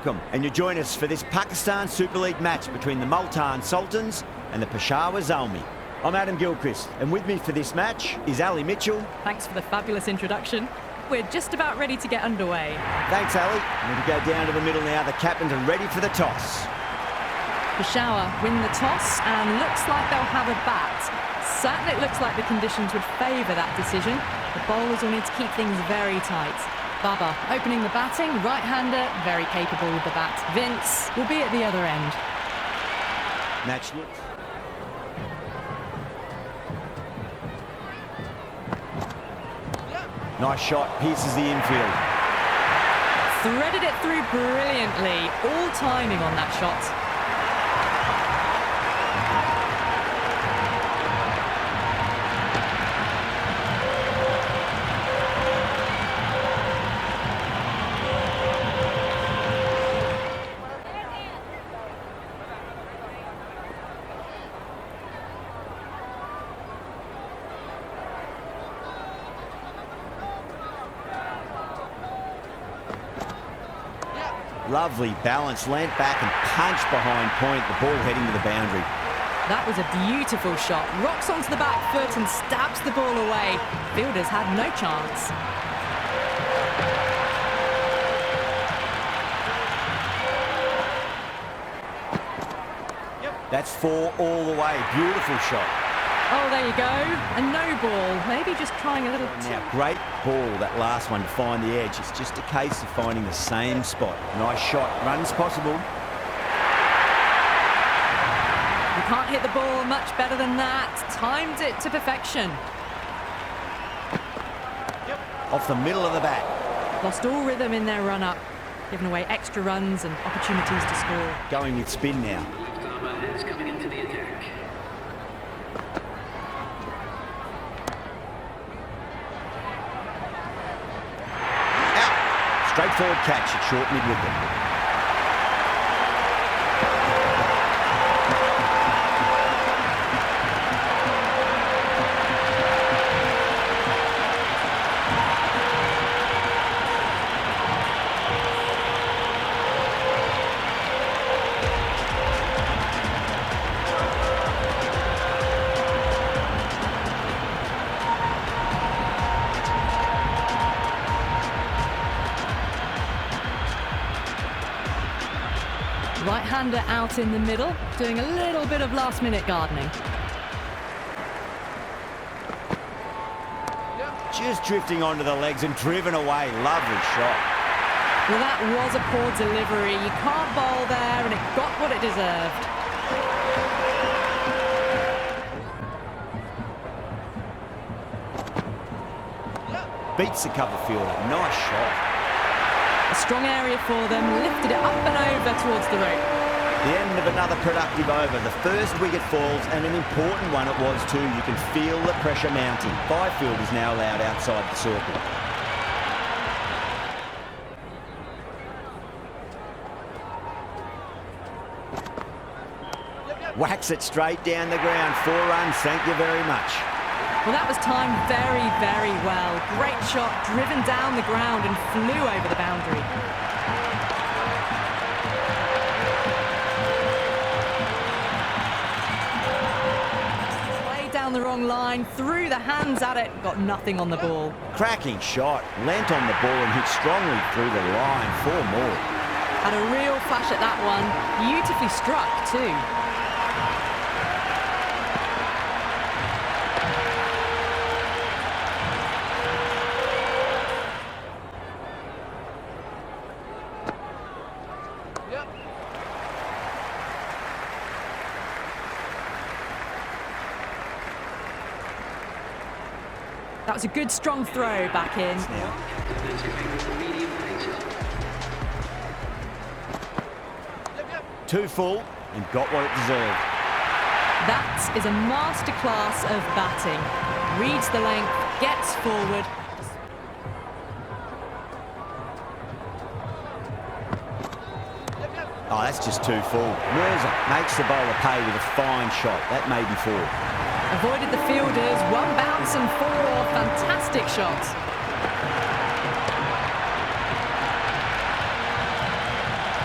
welcome, and you join us for this Pakistan Super League match between the Multan Sultans and the Peshawar Zalmi. I'm Adam Gilchrist, and with me for this match is Ali Mitchell. Thanks for the fabulous introduction. We're just about ready to get underway. Thanks, Ali. And we go down to the middle now. The captains are ready for the toss. Peshawar win the toss and looks like they'll have a bat. Certainly it looks like the conditions would favour that decision. The bowlers will need to keep things very tight. Baba opening the batting, right-hander, very capable with the bat. Vince will be at the other end. Match look. Nice shot, pierces the infield. Threaded it through brilliantly. All timing on that shot. Lovely balance, leant back and punched behind point, the ball heading to the boundary. That was a beautiful shot. Rocks onto the back foot and stabs the ball away. Fielders had no chance. That's 4 all the way. Beautiful shot. Oh, there you go. A no ball. Maybe just trying a little... Now, great ball, that last one, to find the edge. It's just a case of finding the same spot. Nice shot. Runs possible. You can't hit the ball much better than that. Timed it to perfection. Off the middle of the bat. Lost all rhythm in their run-up. Giving away extra runs and opportunities to score. Going with spin now. Coming into the attack. Straightforward catch at short mid-wicket. Right-hander out in the middle, doing a little bit of last-minute gardening. Just drifting onto the legs and driven away. Lovely shot. Well, that was a poor delivery. You can't bowl there, and it got what it deserved. Beats the cover fielder. Nice shot. A strong area for them, lifted it up and over towards the rope. The end of another productive over. The first wicket falls, and an important one it was too. You can feel the pressure mounting. 5 fielders now allowed outside the circle. Whacks it straight down the ground. 4 runs, thank you very much. Well, that was timed very, very well. Great shot, driven down the ground and flew over the boundary. Played down the wrong line, threw the hands at it, got nothing on the ball. Cracking shot, leant on the ball and hit strongly through the line. 4 more. Had a real flash at that one. Beautifully struck too. That was a good strong throw back in. Too full and got what it deserved. That is a masterclass of batting. Reads the length, gets forward. Oh, that's just too full. Mirza makes the bowler pay with a fine shot. That may be 4. Avoided the fielders, 1 bounce and 4. Fantastic shots.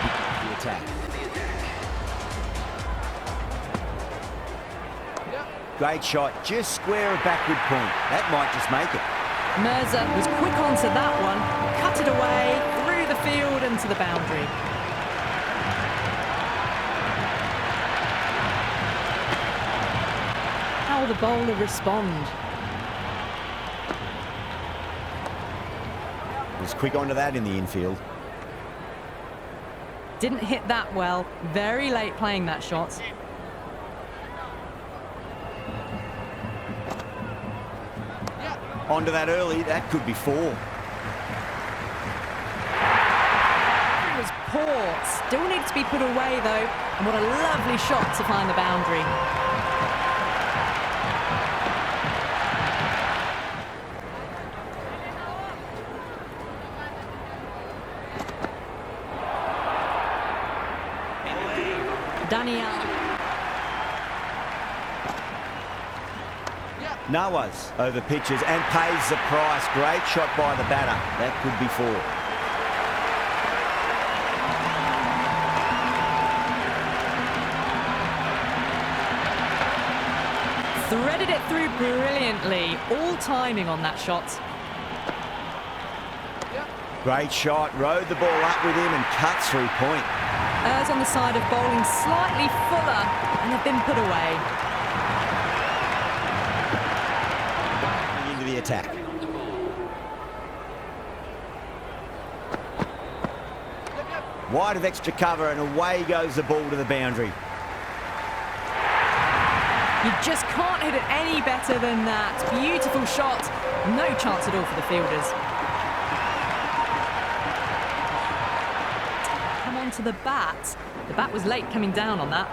He attack. Great shot, just square of backward point. That might just make it. Mirza was quick onto that one, cut it away, through the field and to the boundary. How will the bowler respond? Was quick onto that in the infield. Didn't hit that well, very late playing that shot. Onto that early, that could be 4. It was poor, still needs to be put away though, and what a lovely shot to find the boundary. Daniel. Nawaz over pitches and pays the price. Great shot by the batter. That could be 4. Threaded it through brilliantly. All timing on that shot. Great shot. Rode the ball up with him and cuts through point. Errs on the side of bowling slightly fuller and have been put away. Into the attack. Wide of extra cover and away goes the ball to the boundary. You just can't hit it any better than that. Beautiful shot. No chance at all for the fielders. Come on to the bat. The bat was late coming down on that.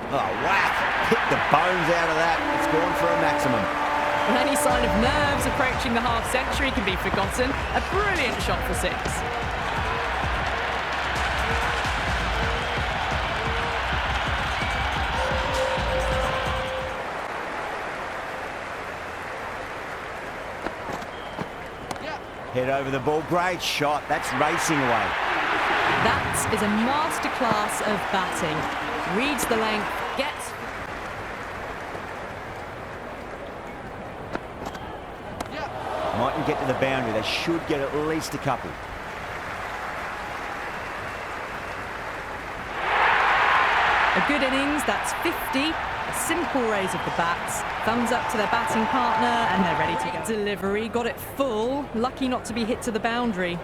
Oh, whack. Picked the bones out of that. It's gone for a maximum. Well, any sign of nerves approaching the half-century can be forgotten. A brilliant shot for 6. Head over the ball. Great shot. That's racing away. That is a masterclass of batting. Reads the length, gets... Mightn't get to the boundary. They should get at least a couple. A good innings, that's 50. A simple raise of the bats. Thumbs up to their batting partner and they're ready to go. Delivery, got it full. Lucky not to be hit to the boundary.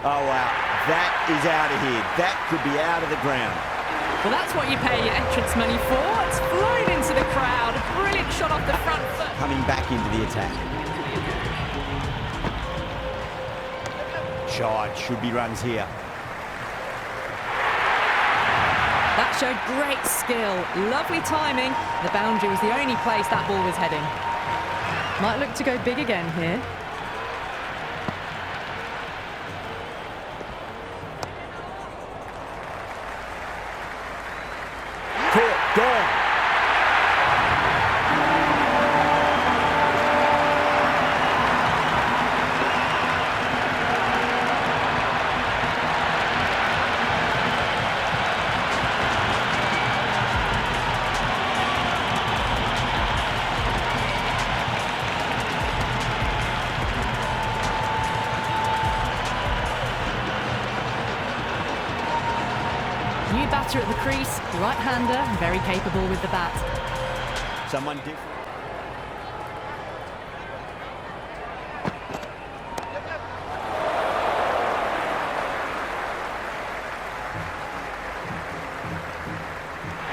Oh, wow. That is out of here. That could be out of the ground. Well, that's what you pay your entrance money for. It's flown into the crowd. A brilliant shot off the front foot. Coming back into the attack. Shot. Should be runs here. That showed great skill. Lovely timing. The boundary was the only place that ball was heading. Might look to go big again here. Caught. Gone. New batter at the crease, right-hander, very capable with the bat. Someone different.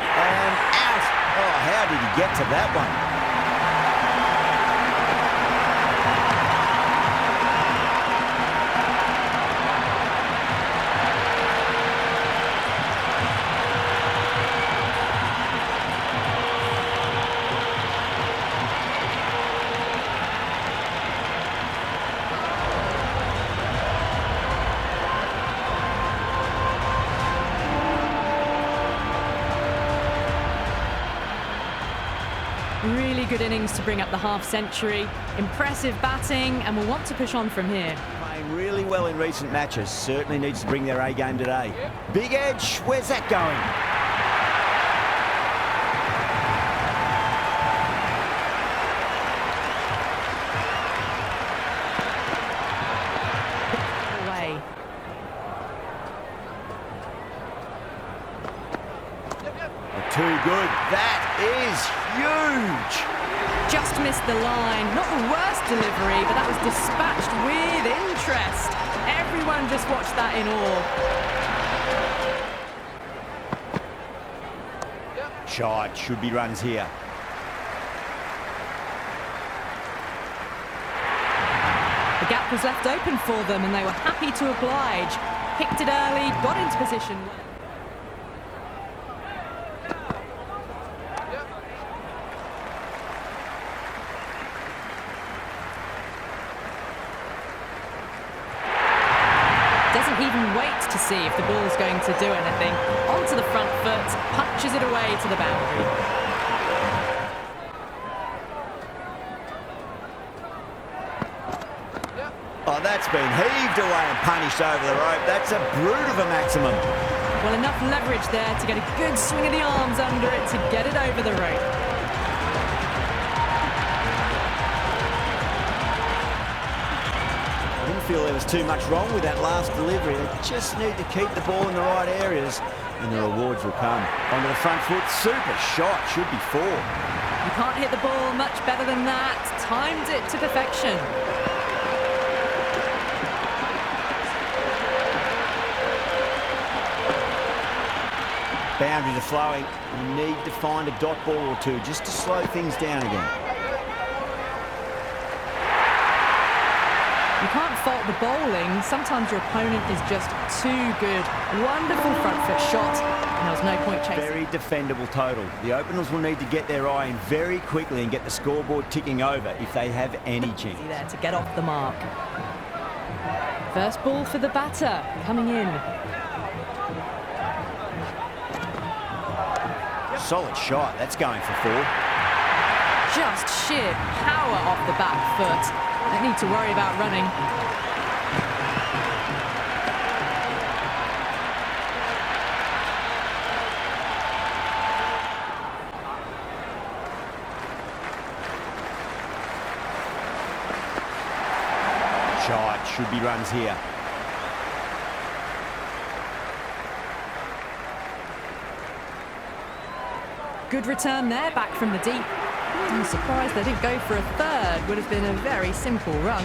And out. Oh, how did he get to that one? Really good innings to bring up the half-century. Impressive batting, and we'll want to push on from here. playing really well in recent matches. Certainly needs to bring their A game today. Big edge, where's that going? Away. Too good. That is huge. Just missed the line. Not the worst delivery, but that was dispatched with interest. Everyone just watched that in awe. Shot, should be runs here. The gap was left open for them and they were happy to oblige. Picked it early, got into position. Doesn't even wait to see if the ball's going to do anything. Onto the front foot, punches it away to the boundary. Oh, that's been heaved away and punished over the rope. That's a brute of a maximum. Well, enough leverage there to get a good swing of the arms under it to get it over the rope. I didn't feel there was too much wrong with that last delivery. They just need to keep the ball in the right areas and the rewards will come. Onto the front foot, super shot, should be 4. You can't hit the ball much better than that. Timed it to perfection. Boundaries are flowing. You need to find a dot ball or two just to slow things down again. You can't fault the bowling. Sometimes your opponent is just too good. Wonderful front foot shot, and there was no point chasing. Very defendable total. The openers will need to get their eye in very quickly and get the scoreboard ticking over if they have any chance. There to get off the mark. First ball for the batter, coming in. Solid shot. That's going for 4. Just sheer power off the back foot. Don't need to worry about running. Shot, should be runs here. Good return there, back from the deep. I'm surprised they didn't go for a third. Would have been a very simple run.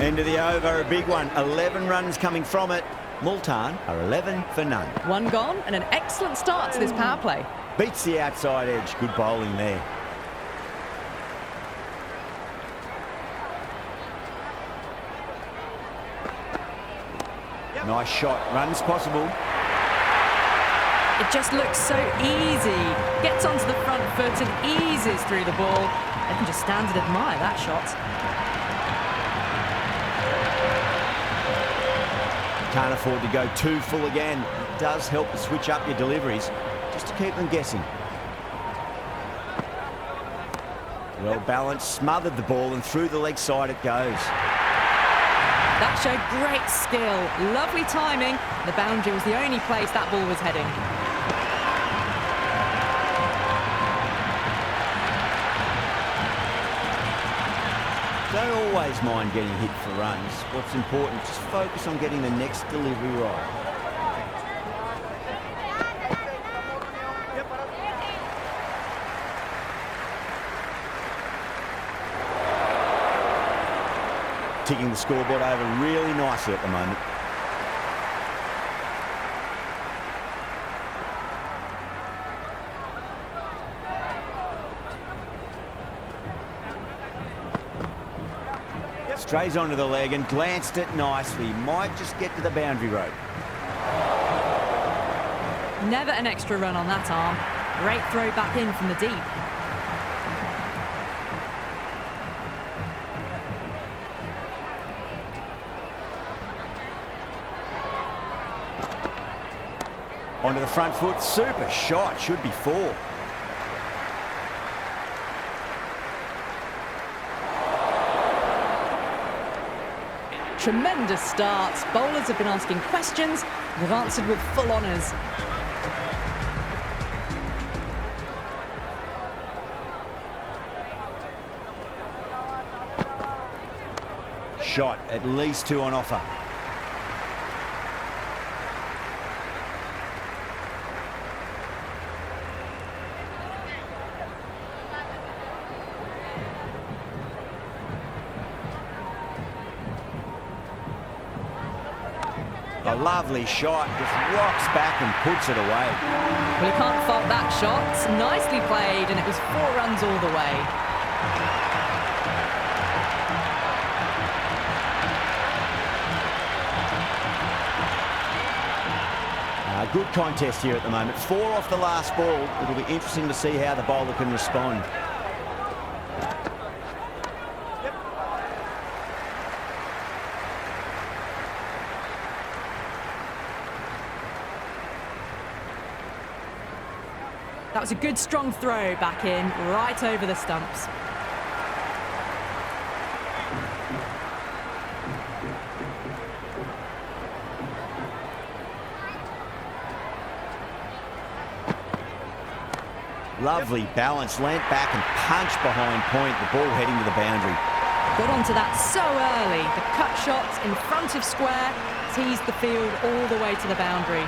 End of the over, a big one. 11 runs coming from it. Multan are 11 for none. One gone and an excellent start to this power play. Beats the outside edge. Good bowling there. Nice shot. Runs possible. It just looks so easy. Gets onto the front foot and eases through the ball. They can just stand and admire that shot. Can't afford to go too full again. It does help to switch up your deliveries, just to keep them guessing. Well balanced, smothered the ball and through the leg side it goes. That showed great skill. Lovely timing. The boundary was the only place that ball was heading. Don't always mind getting hit for runs. What's important, just focus on getting the next delivery right. Ticking the scoreboard over really nicely at the moment. Strays onto the leg and glanced it nicely. Might just get to the boundary rope. Never an extra run on that arm. Great throw back in from the deep. Onto the front foot, super shot, should be 4. tremendous start. Bowlers have been asking questions, they've answered with full honours. Shot, at least 2 on offer. A lovely shot, just rocks back and puts it away. Well, you can't fault that shot. Nicely played, and it was 4 runs all the way. Good contest here at the moment. 4 off the last ball. It'll be interesting to see how the bowler can respond. That was a good strong throw back in, right over the stumps. Lovely balance, leant back and punched behind point, the ball heading to the boundary. Got onto that so early. The cut shot in front of square teased the field all the way to the boundary.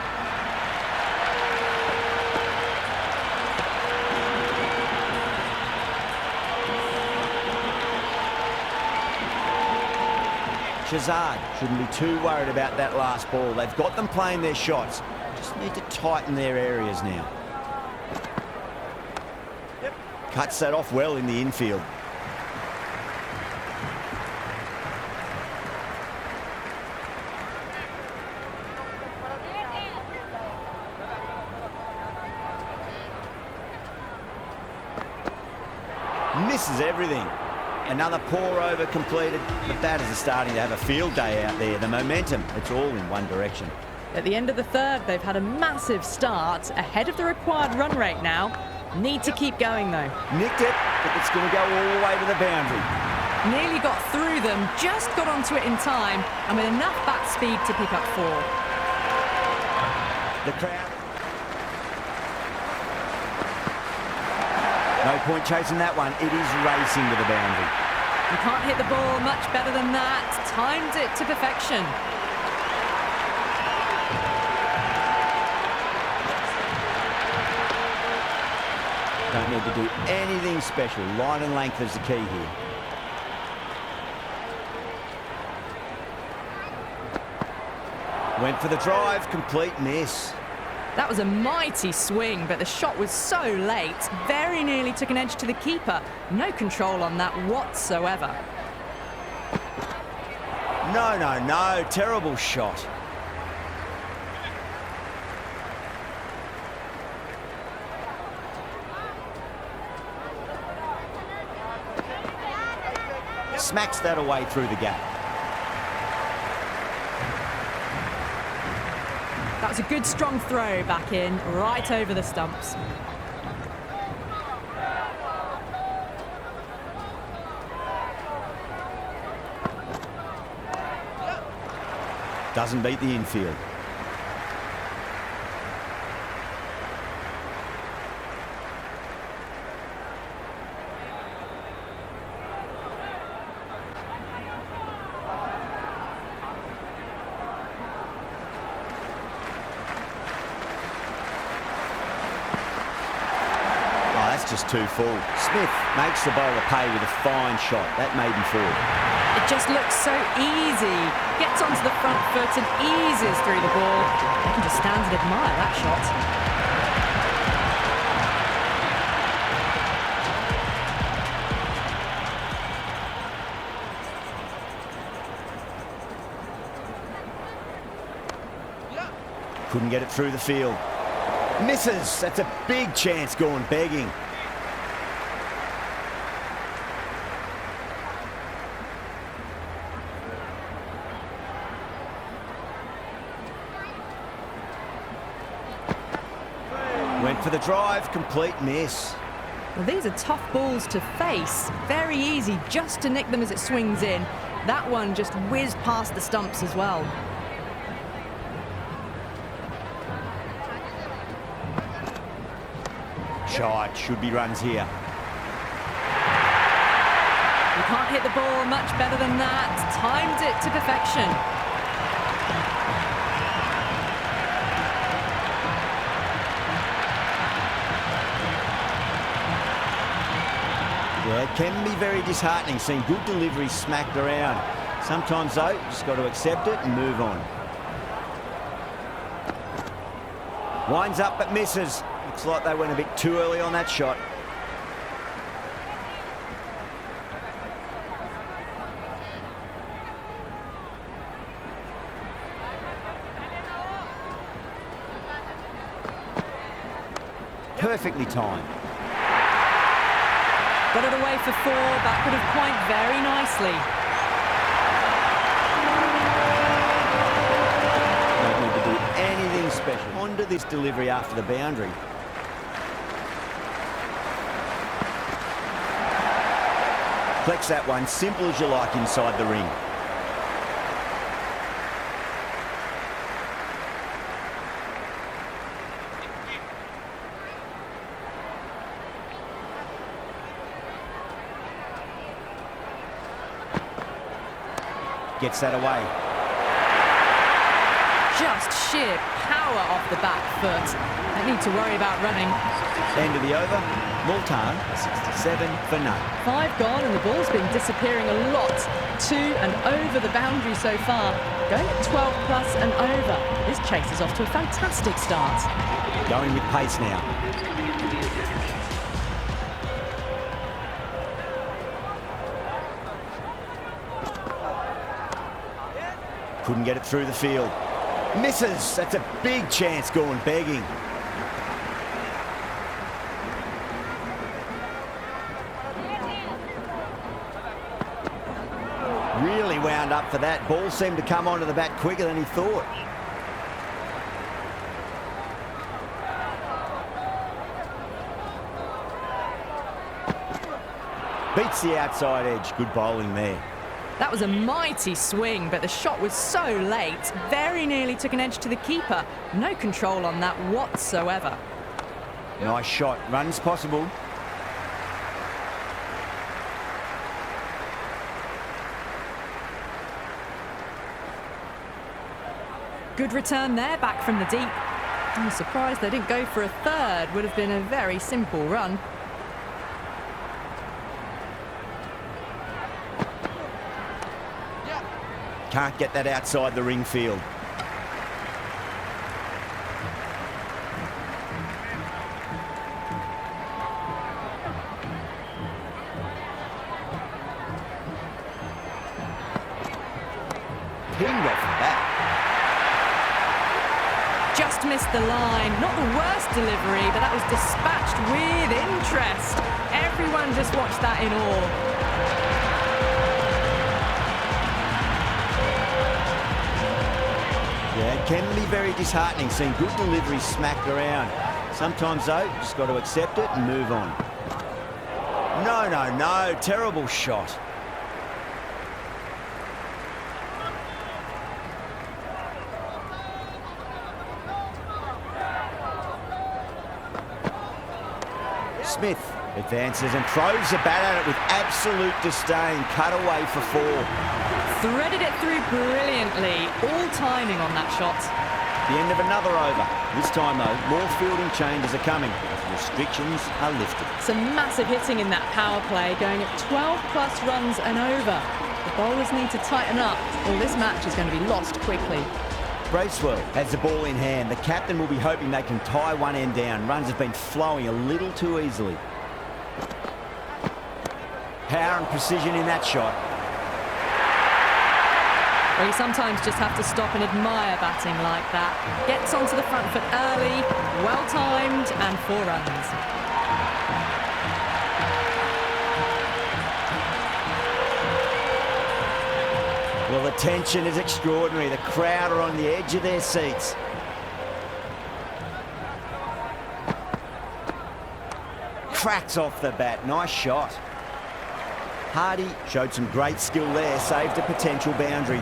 Shazad shouldn't be too worried about that last ball. They've got them playing their shots. Just need to tighten their areas now. Cuts that off well in the infield. Misses everything. Another poor over completed. The batters are starting to have a field day out there. The momentum, it's all in one direction. At the end of the third, they've had a massive start, ahead of the required run rate now. Need to keep going though. Nicked it, but it's going to go all the way to the boundary. Nearly got through them, just got onto it in time, and with enough bat speed to pick up 4. The crowd. No point chasing that one. It is racing to the boundary. You can't hit the ball much better than that. Timed it to perfection. Don't need to do anything special. Line and length is the key here. Went for the drive, complete miss. That was a mighty swing, but the shot was so late. Very nearly took an edge to the keeper. No control on that whatsoever. No. Terrible shot. Smacks that away through the gap. That was a good strong throw back in, right over the stumps. Doesn't beat the infield. Just too full. Smith makes the bowler pay with a fine shot. That made him fall. It just looks so easy. Gets onto the front foot and eases through the ball. You can just stand and admire that shot. Couldn't get it through the field. Misses. That's a big chance going begging. Went for the drive, complete miss. Well, these are tough balls to face. Very easy just to nick them as it swings in. That one just whizzed past the stumps as well. Shot, should be runs here. You can't hit the ball much better than that. Timed it to perfection. Yeah, it can be very disheartening seeing good deliveries smacked around. Sometimes, though, you just got to accept it and move on. Winds up but misses. Looks like they went a bit too early on that shot. Perfectly timed. Got it away for 4. That could have quite very nicely. Don't need to do anything special. Onto this delivery after the boundary. Flex that one, simple as you like inside the ring. Gets that away. Just sheer power off the back foot. Don't need to worry about running. End of the over. Multan, 67 for none. 5 gone and the ball's been disappearing a lot. To and over the boundary so far. Going at 12 plus and over. This chase is off to a fantastic start. Going with pace now. Couldn't get it through the field. Misses. That's a big chance going begging. Really wound up for that. Ball seemed to come onto the bat quicker than he thought. Beats the outside edge. Good bowling there. That was a mighty swing, but the shot was so late. Very nearly took an edge to the keeper. No control on that whatsoever. Nice shot. Runs possible. Good return there, back from the deep. I'm surprised they didn't go for a third. Would have been a very simple run. Can't get that outside the ring field. Pinged off the bat. Just missed the line. Not the worst delivery, but that was dispatched with interest. Everyone just watched that in awe. Yeah, it can be very disheartening seeing good deliveries smacked around. Sometimes, though, just got to accept it and move on. No, no, no. Terrible shot. Smith advances and throws the bat at it with absolute disdain. Cut away for 4. Threaded it through brilliantly. All timing on that shot. The end of another over. This time, though, more fielding changes are coming as restrictions are lifted. Some massive hitting in that power play, going at 12 plus runs and over. The bowlers need to tighten up, or this match is going to be lost quickly. Bracewell has the ball in hand. The captain will be hoping they can tie one end down. Runs have been flowing a little too easily. Power and precision in that shot. Well, you sometimes just have to stop and admire batting like that. Gets onto the front foot early, well-timed, and 4 runs. Well, the tension is extraordinary. The crowd are on the edge of their seats. Cracks off the bat. Nice shot. Hardy showed some great skill there, saved a potential boundary.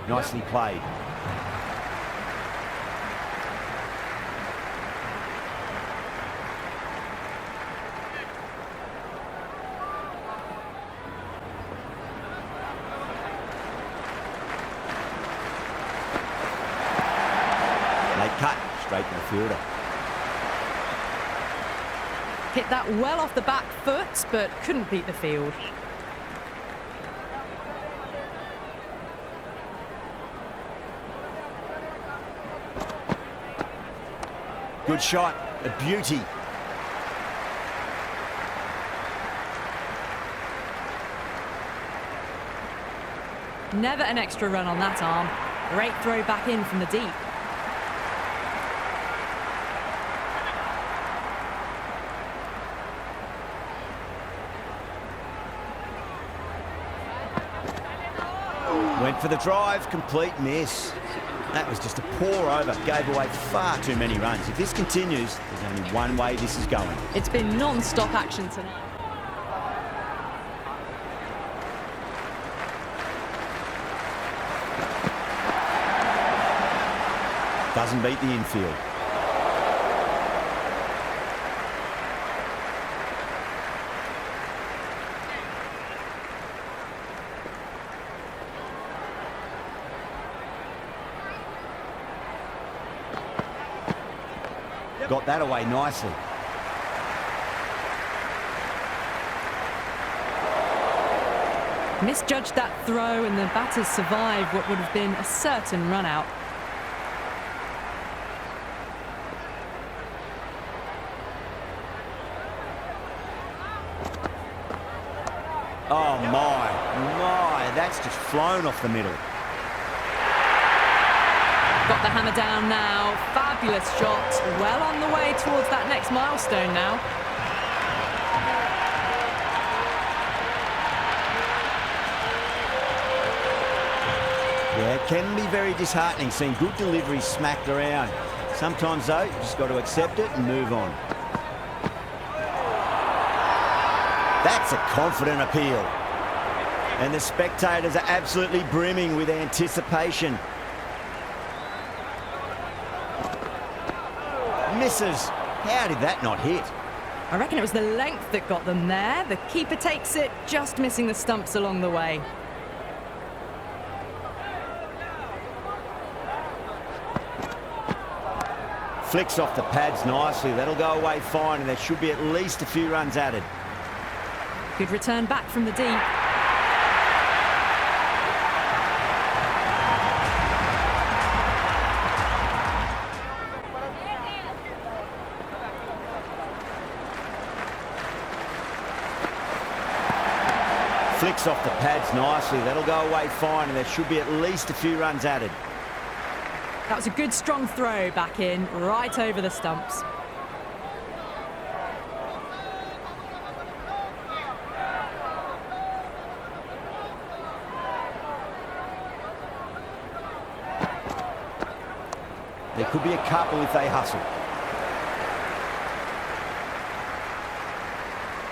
Nicely played. They cut straight to the fielder. Hit that well off the back foot, but couldn't beat the field. Good shot, a beauty. Never an extra run on that arm. Great throw back in from the deep. Went for the drive, complete miss. That was just a pour over, gave away far too many runs. If this continues, there's only one way this is going. It's been non-stop action tonight. Doesn't beat the infield. Got that away nicely. Misjudged that throw and the batters survived what would have been a certain run out. Oh my, that's just flown off the middle. Got the hammer down now. Fabulous shot. Well on the way towards that next milestone now. Yeah, it can be very disheartening seeing good deliveries smacked around. Sometimes though, you just got to accept it and move on. That's a confident appeal. And the spectators are absolutely brimming with anticipation. Misses. How did that not hit? I reckon it was the length that got them there. The keeper takes it, just missing the stumps along the way. Flicks off the pads nicely. That'll go away fine, and there should be at least a few runs added. Good return back from the deep. Flicks off the pads nicely. That'll go away fine, and there should be at least a few runs added. That was a good strong throw back in, right over the stumps. There could be a couple if they hustle.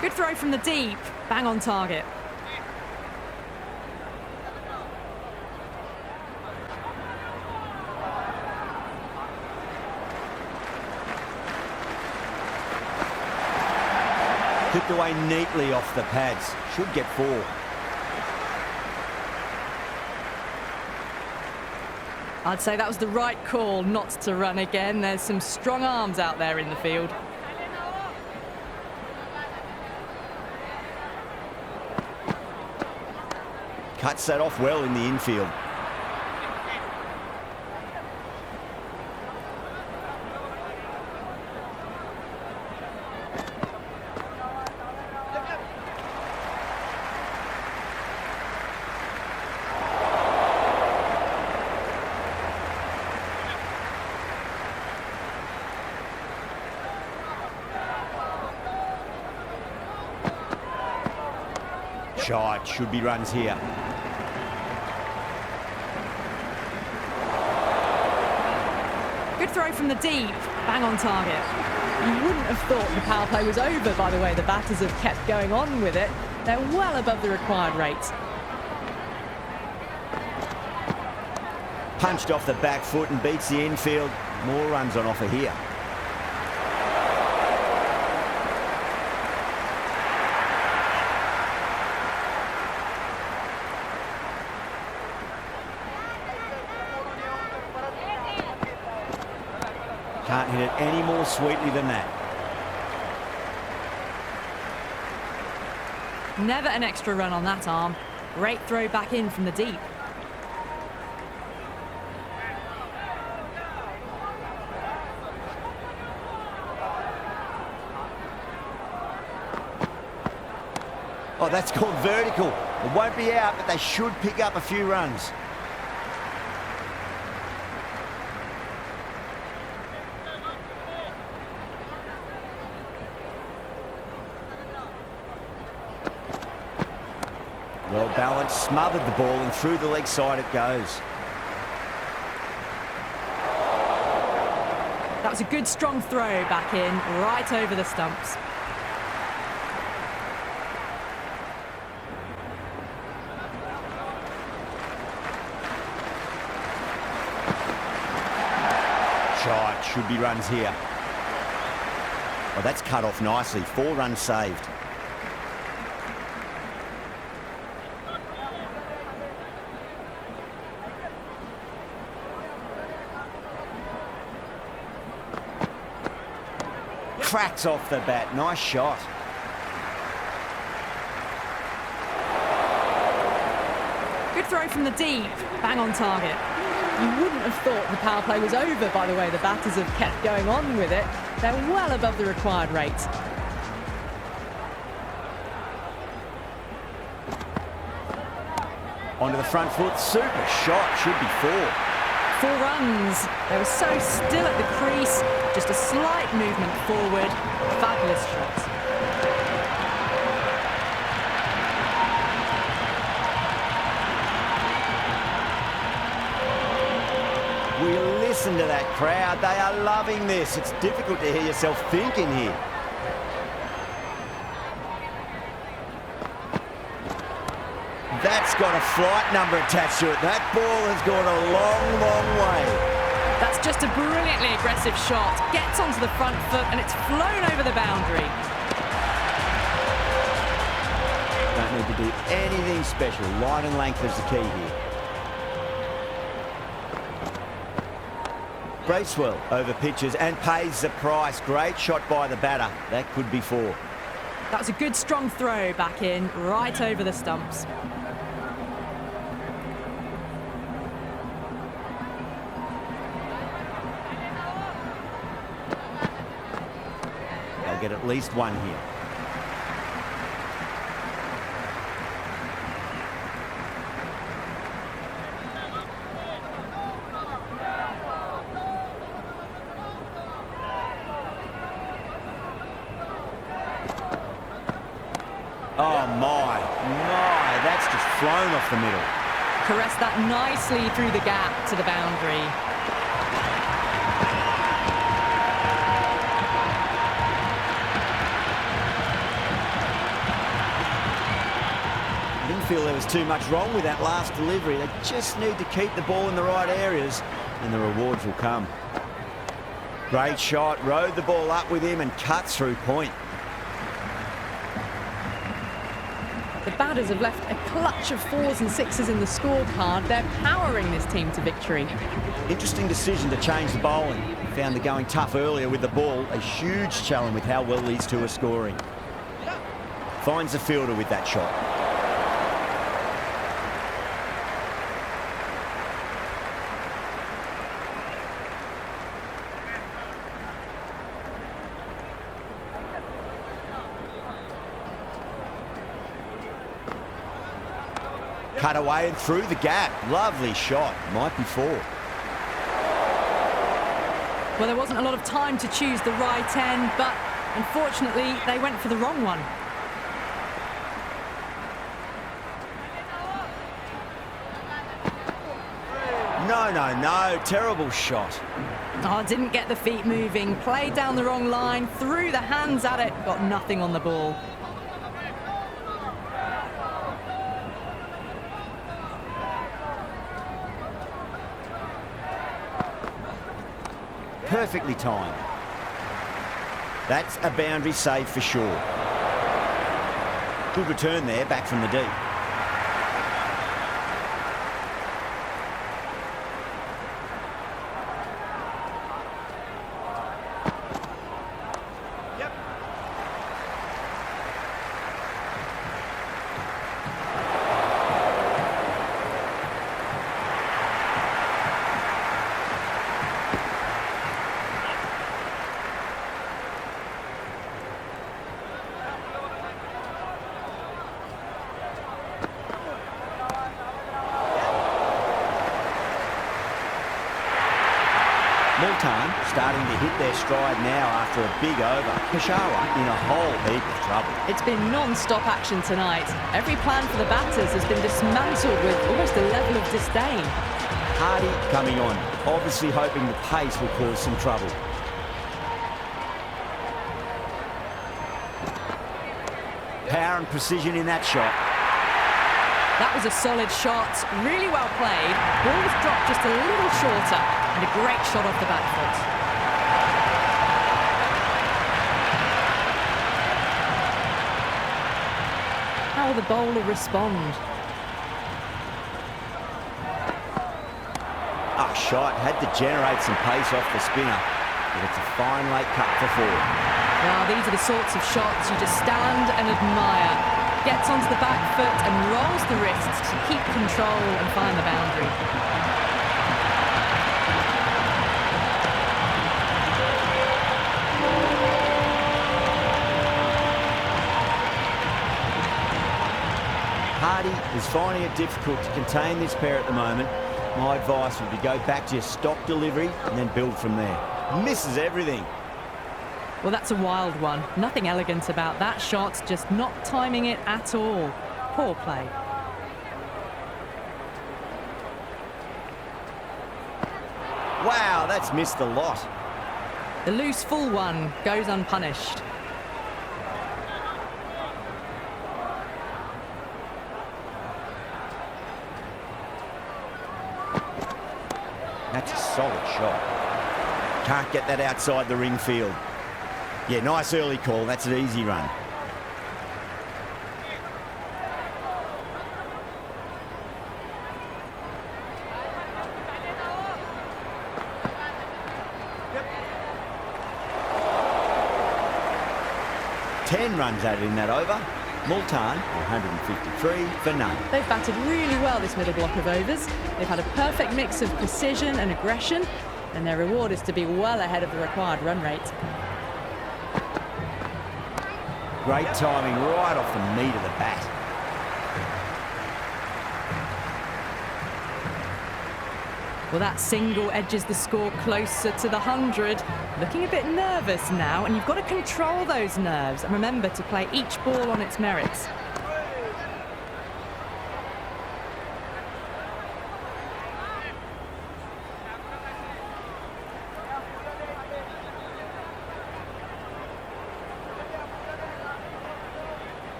Good throw from the deep, bang on target. Clipped away neatly off the pads. Should get 4. I'd say that was the right call not to run again. There's some strong arms out there in the field. Cuts that off well in the infield. Shot, should be runs here. Good throw from the deep, bang on target. You wouldn't have thought the power play was over by the way the batters have kept going on with it. They're well above the required rate. Punched off the back foot and beats the infield. More runs on offer here. Can't hit it any more sweetly than that. Never an extra run on that arm. Great throw back in from the deep. Oh, that's gone vertical. It won't be out, but they should pick up a few runs. Well balanced, smothered the ball, and through the leg side it goes. That was a good strong throw back in, right over the stumps. Shot, should be runs here. Oh, that's cut off nicely. 4 runs saved. Cracks off the bat. Nice shot. Good throw from the deep, bang on target. You wouldn't have thought the power play was over by the way the batters have kept going on with it. They're well above the required rate. Onto the front foot. Super shot. Should be 4. 4 runs. They were so still at the crease. Just a slight movement forward. Fabulous shot. We listen to that crowd. They are loving this. It's difficult to hear yourself thinking here. That's got a flight number attached to it. That ball has gone a long, long way. That's just a brilliantly aggressive shot. Gets onto the front foot and it's flown over the boundary. Don't need to do anything special. Line and length is the key here. Bracewell over pitches and pays the price. Great shot by the batter. That could be 4. That was a good strong throw back in, right over the stumps. They'll get at least 1 here. Oh my, that's just flown off the middle. Caressed that nicely through the gap to the boundary. I didn't feel there was too much wrong with that last delivery. They just need to keep the ball in the right areas and the rewards will come. Great shot, rode the ball up with him and cut through point. The batters have left a clutch of 4s and 6s in the scorecard. They're powering this team to victory. Interesting decision to change the bowling. Found the going tough earlier with the ball. A huge challenge with how well these two are scoring. Finds the fielder with that shot. Cut away and through the gap. Lovely shot. Might be 4. Well, there wasn't a lot of time to choose the right end, but unfortunately, they went for the wrong one. No, no, no. Terrible shot. Oh, didn't get the feet moving. Played down the wrong line. Threw the hands at it. Got nothing on the ball. Perfectly timed. That's a boundary save for sure. Good return there, back from the deep. Multan starting to hit their stride now after a big over. Peshawar in a whole heap of trouble. It's been non-stop action tonight. Every plan for the batters has been dismantled with almost a level of disdain. Hardy coming on, obviously hoping the pace will cause some trouble. Power and precision in that shot. That was a solid shot, really well played. Ball was dropped just a little shorter, and a great shot off the back foot. How will the bowler respond? Shot, had to generate some pace off the spinner, but it's a fine late cut for four. Well, these are the sorts of shots you just stand and admire. Gets onto the back foot and rolls the wrists to keep control and find the boundary. Hardy is finding it difficult to contain this pair at the moment. My advice would be go back to your stock delivery and then build from there. Misses everything. Well, that's a wild one. Nothing elegant about that shot, just not timing it at all. Poor play. Wow, that's missed a lot. The loose full one goes unpunished. That's a solid shot. Can't get that outside the ring field. Yeah, nice early call. That's an easy run. Yep. 10 runs added in that over. Multan, 153 for none. They've batted really well this middle block of overs. They've had a perfect mix of precision and aggression, and their reward is to be well ahead of the required run rate. Great timing right off the meat of the bat. Well, that single edges the score closer to the 100. Looking a bit nervous now, and you've got to control those nerves and remember to play each ball on its merits.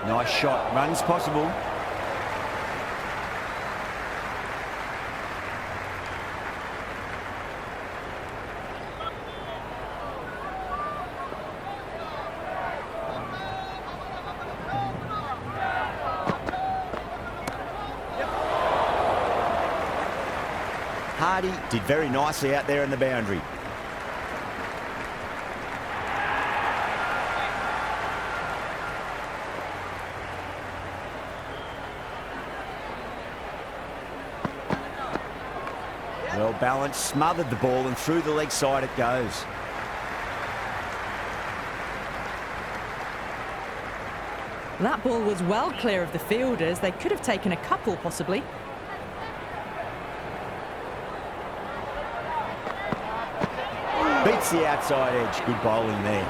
Nice shot, runs possible. Hardy did very nicely out there in the boundary. Well balanced, smothered the ball and through the leg side it goes. That ball was well clear of the fielders. They could have taken a couple possibly. Beats the outside edge. Good bowling there.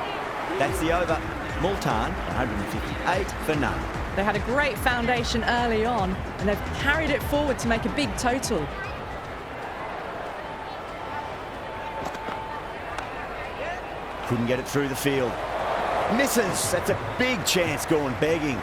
That's the over. Multan, 158 for none. They had a great foundation early on, and they've carried it forward to make a big total. Couldn't get it through the field. Misses. That's a big chance going begging.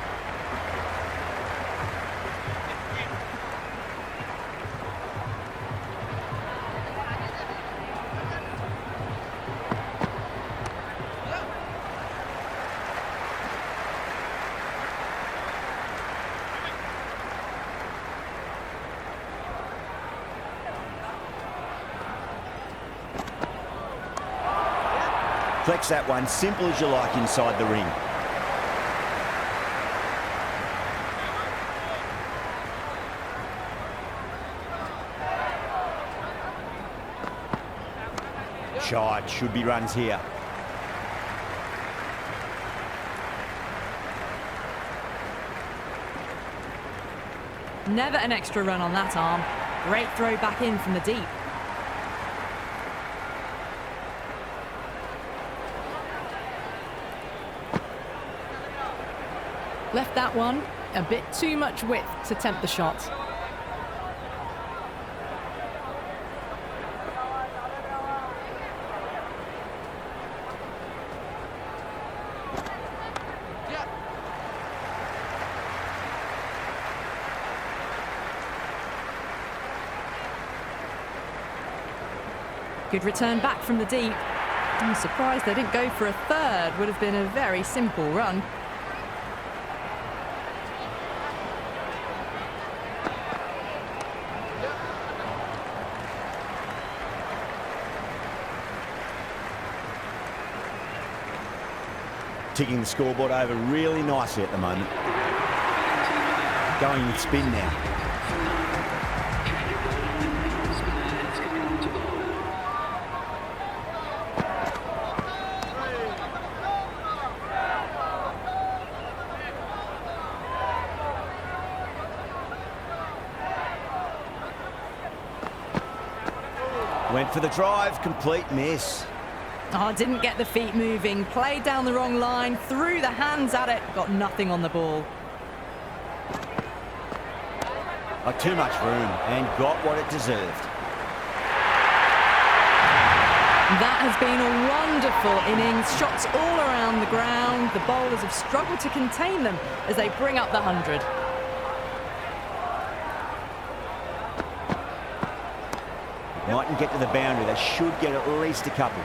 Flex that one, simple as you like inside the ring. Shot, should be runs here. Never an extra run on that arm. Great throw back in from the deep. Left that one a bit too much width to tempt the shot. Good return back from the deep. I'm surprised they didn't go for a third. Would have been a very simple run. Ticking the scoreboard over really nicely at the moment. Going with spin now. Went for the drive, complete miss. Oh, didn't get the feet moving, played down the wrong line, threw the hands at it, got nothing on the ball. Too much room and got what it deserved. That has been a wonderful innings. Shots all around the ground. The bowlers have struggled to contain them as they bring up the 100. Mightn't get to the boundary. They should get at least a couple.